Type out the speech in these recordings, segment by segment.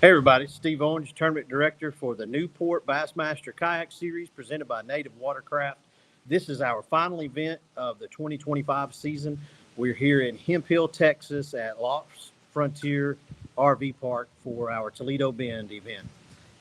Hey everybody, Steve Owens, Tournament Director for the Newport Bassmaster Kayak Series presented by Native Watercraft. This is our final event of the 2025 season. We're here in Hemphill, Texas at Lofts Frontier RV Park for our Toledo Bend event.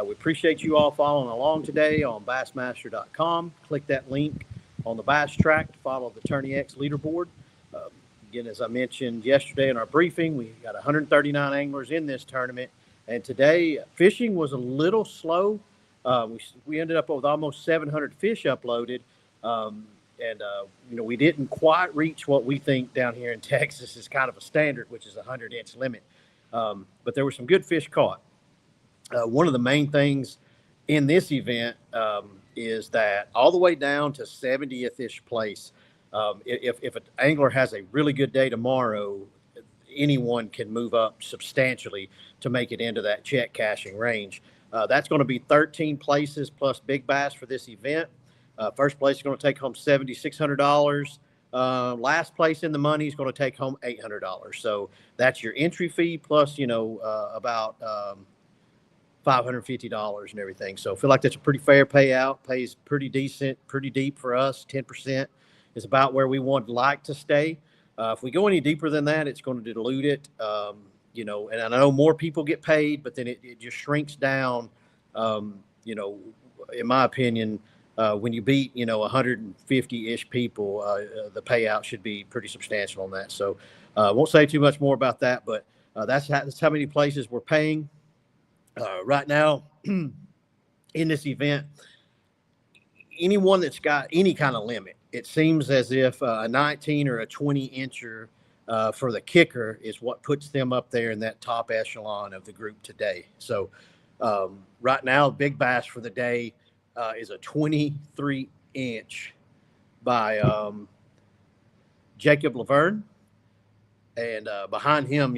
We appreciate you all following along today on Bassmaster.com. Click that link on the Bass Track to follow the Tourney X leaderboard. Uh, Again, as I mentioned yesterday in our briefing, we got 139 anglers in this tournament. And today, fishing was a little slow. We ended up with almost 700 fish uploaded. We didn't quite reach what we think down here in Texas is kind of a standard, which is a 100-inch limit. But there were some good fish caught. One of the main things in this event is that all the way down to 70th-ish place, if an angler has a really good day tomorrow, anyone can move up substantially to make it into that check cashing range. That's going to be 13 places plus big bass for this event. First place is going to take home $7,600. Last place in the money is going to take home $800. So that's your entry fee plus, about $550 and everything. So I feel like that's a pretty fair payout. Pays pretty decent, pretty deep for us. 10% is about where we would like to stay. If we go any deeper than that, it's going to dilute it. And I know more people get paid, but then it just shrinks down. In my opinion, when you beat, 150-ish people, the payout should be pretty substantial on that. So I won't say too much more about that, but that's how many places we're paying. Right now, in this event, anyone that's got any kind of limit, it seems as if a 19 or a 20-incher for the kicker is what puts them up there in that top echelon of the group today. So right now, big bass for the day is a 23-inch by Jacob Laverne. And behind him,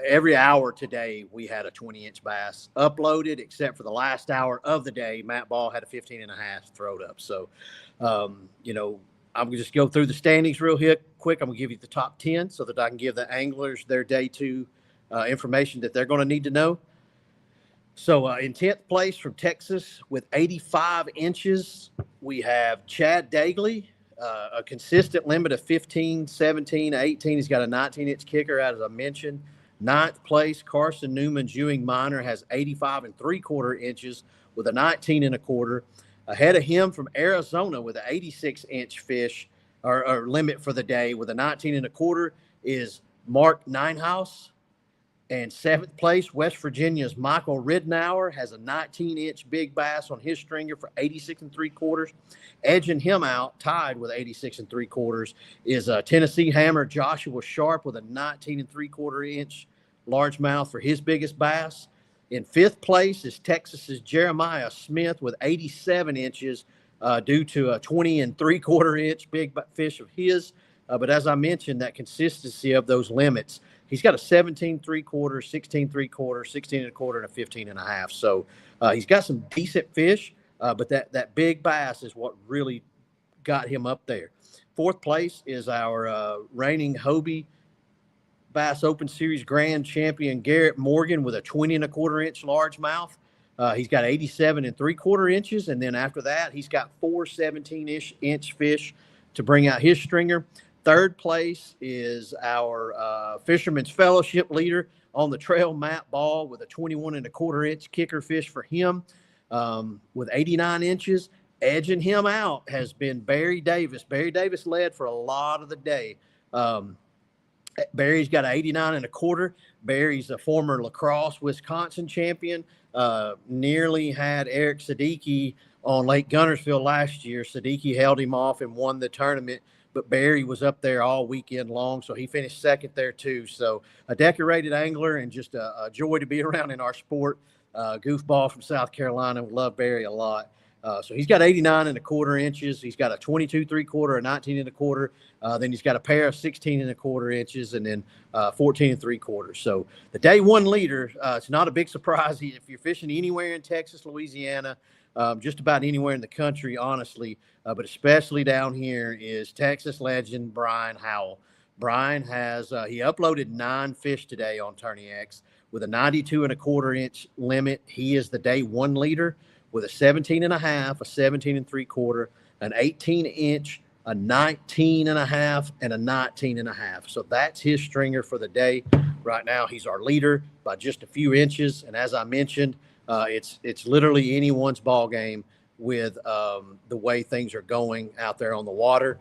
every hour today we had a 20-inch bass uploaded, except for the last hour of the day, Matt Ball had a 15 and a half throwed up. So, I'm going to just go through the standings real quick. I'm going to give you the top 10 so that I can give the anglers their day two information that they're going to need to know. So in 10th place from Texas with 85 inches, we have Chad Dagley. A consistent limit of 15, 17, 18. He's got a 19-inch kicker, as I mentioned. 9th place, Carson Newman's Ewing Minor has 85 and 3/4 inches with a 19 and a quarter. Ahead of him from Arizona with an 86-inch fish or limit for the day with a 19 and a quarter is Mark Ninehouse. And 7th place, West Virginia's Michael Ridnour has a 19-inch big bass on his stringer for 86 and 3/4. Edging him out, tied with 86 and 3/4, is Tennessee Hammer Joshua Sharp with a 19 and 3/4 inch largemouth for his biggest bass. In 5th place is Texas's Jeremiah Smith with 87 inches due to a 20 and 3/4 inch big fish of his. But as I mentioned, that consistency of those limits, he's got a 17 3/4, 16 3/4, 16 and a quarter, and a 15 and a half. So he's got some decent fish, but that big bass is what really got him up there. 4th place is our reigning Hobie Bass Open Series Grand Champion Garrett Morgan with a 20 and a quarter inch largemouth. He's got 87 and 3/4 inches. And then after that, he's got 4 17-inch fish to bring out his stringer. 3rd place is our Fisherman's Fellowship leader on the trail, Matt Ball, with a 21 and a quarter inch kicker fish for him with 89 inches. Edging him out has been Barry Davis. Barry Davis led for a lot of the day. Barry's got an 89 and a quarter. Barry's a former lacrosse Wisconsin champion. Nearly had Eric Siddiqui on Lake Guntersville last year. Siddiqui held him off and won the tournament, but Barry was up there all weekend long, so he finished second there too. So a decorated angler and just a joy to be around in our sport. Goofball from South Carolina. We love Barry a lot. So he's got 89 and a quarter inches. He's got a 22 3/4, a 19 and a quarter. Then he's got a pair of 16 and a quarter inches, and then 14 and 3/4. So the day one leader, it's not a big surprise. If you're fishing anywhere in Texas, Louisiana, just about anywhere in the country, honestly, but especially down here, is Texas legend Brian Howell. Brian has he uploaded 9 fish today on Tourney X with a 92 1/4 inch limit. He is the day one leader with a 17 1/2, a 17 3/4, an 18 inch, a 19 1/2, and a 19 1/2. So that's his stringer for the day. Right now, he's our leader by just a few inches. And as I mentioned, it's literally anyone's ball game with the way things are going out there on the water.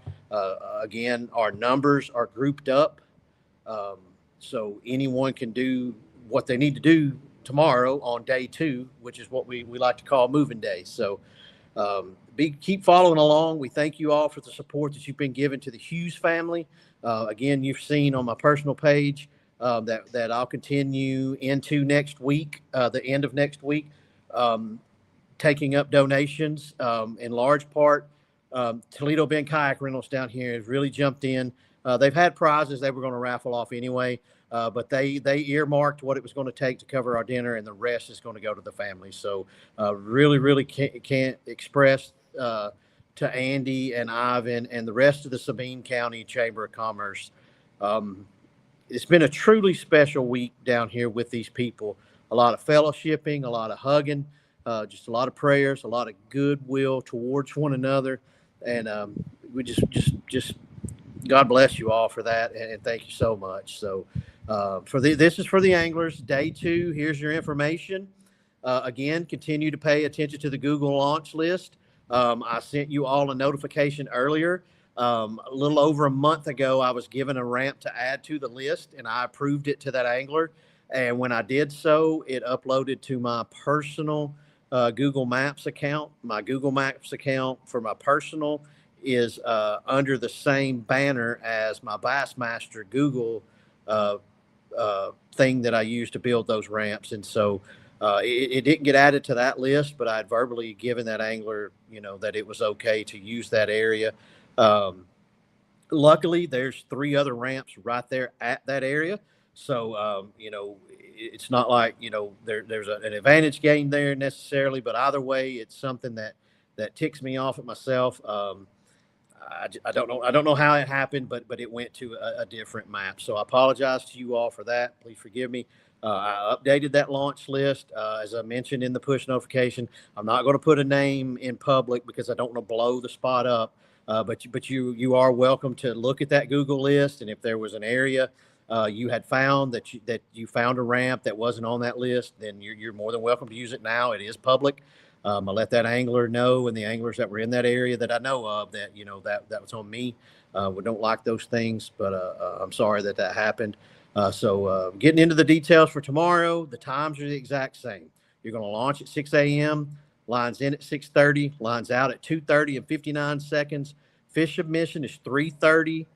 Again, our numbers are grouped up, um, so anyone can do what they need to do tomorrow on day two, which is what we like to call moving day. So keep following along. We thank you all for the support that you've been giving to the Hughes family. Again, you've seen on my personal page that I'll continue into next week, the end of next week. Um, Taking up donations in large part. Toledo Bend Kayak Rentals down here has really jumped in. They've had prizes they were going to raffle off anyway, but they earmarked what it was going to take to cover our dinner, and the rest is going to go to the family. So really can't express to Andy and Ivan and the rest of the Sabine County Chamber of Commerce. Um, it's been a truly special week down here with these people. A lot of fellowshipping, a lot of hugging, just a lot of prayers, a lot of goodwill towards one another, and we just God bless you all for that, and thank you so much. So, this is for the anglers. Day two. Here's your information. Again, continue to pay attention to the Google launch list. I sent you all a notification earlier. A little over a month ago, I was given a ramp to add to the list, and I approved it to that angler. And when I did so, it uploaded to my personal Google Maps account. My Google Maps account for my personal is under the same banner as my Bassmaster Google uh, thing that I use to build those ramps. And so it didn't get added to that list, but I had verbally given that angler, that it was okay to use that area. Um, Luckily, there's 3 other ramps right there at that area. So, it's not like, there's an advantage gained there necessarily, but either way, it's something that ticks me off at myself. I don't know. I don't know how it happened, but it went to a different map. So I apologize to you all for that. Please forgive me. I updated that launch list as I mentioned in the push notification. I'm not going to put a name in public because I don't want to blow the spot up. But you are welcome to look at that Google list, and if there was an area you had found that you found a ramp that wasn't on that list, then you're more than welcome to use it now. It is public. I let that angler know, and the anglers that were in that area that I know of, that that was on me. We don't like those things, but I'm sorry that happened. So getting into the details for tomorrow, the times are the exact same. You're going to launch at 6 a.m. Lines in at 6:30. Lines out at 2:30 and 59 seconds. Fish submission is 3:30.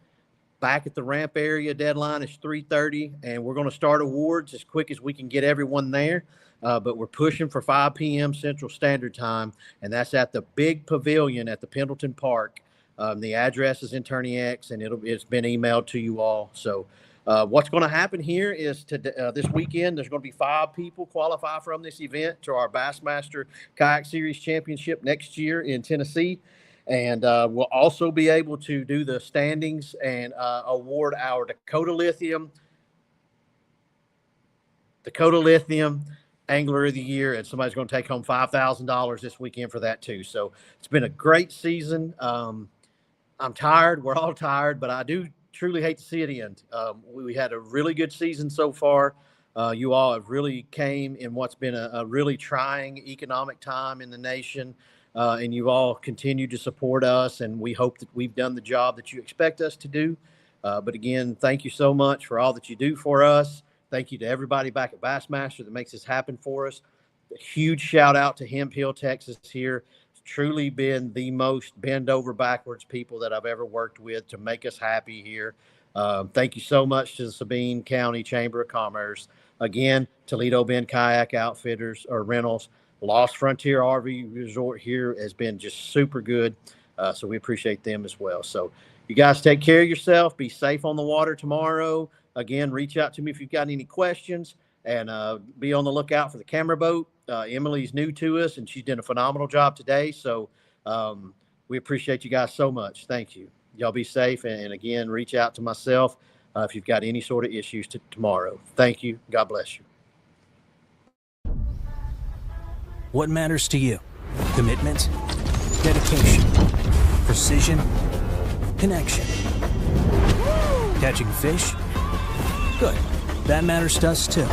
Back at the ramp area, deadline is 3:30, and we're going to start awards as quick as we can get everyone there. But we're pushing for 5 p.m. Central Standard Time, and that's at the big pavilion at the Pendleton Park. The address is in Tourney X, and it's been emailed to you all. So what's going to happen here is this weekend, there's going to be 5 people qualify from this event to our Bassmaster Kayak Series Championship next year in Tennessee. And we'll also be able to do the standings and award our Dakota Lithium Angler of the Year, and somebody's going to take home $5,000 this weekend for that too. So it's been a great season. I'm tired. We're all tired, but I do truly hate to see it end. We had a really good season so far. You all have really came in what's been a really trying economic time in the nation. And you've all continued to support us, and we hope that we've done the job that you expect us to do. But again, thank you so much for all that you do for us. Thank you to everybody back at Bassmaster that makes this happen for us. A huge shout out to Hemphill, Texas here. It's truly been the most bend over backwards people that I've ever worked with to make us happy here. Thank you so much to the Sabine County Chamber of Commerce. Again, Toledo Bend Kayak Outfitters or Rentals. Lost Frontier RV Resort here has been just super good. So we appreciate them as well. So you guys take care of yourself. Be safe on the water tomorrow. Again, reach out to me if you've got any questions, and be on the lookout for the camera boat. Emily's new to us, and she's done a phenomenal job today. So we appreciate you guys so much. Thank you. Y'all be safe. And again, reach out to myself if you've got any sort of issues tomorrow. Thank you. God bless you. What matters to you? Commitment, dedication, precision, connection. Catching fish? Good. That matters to us too.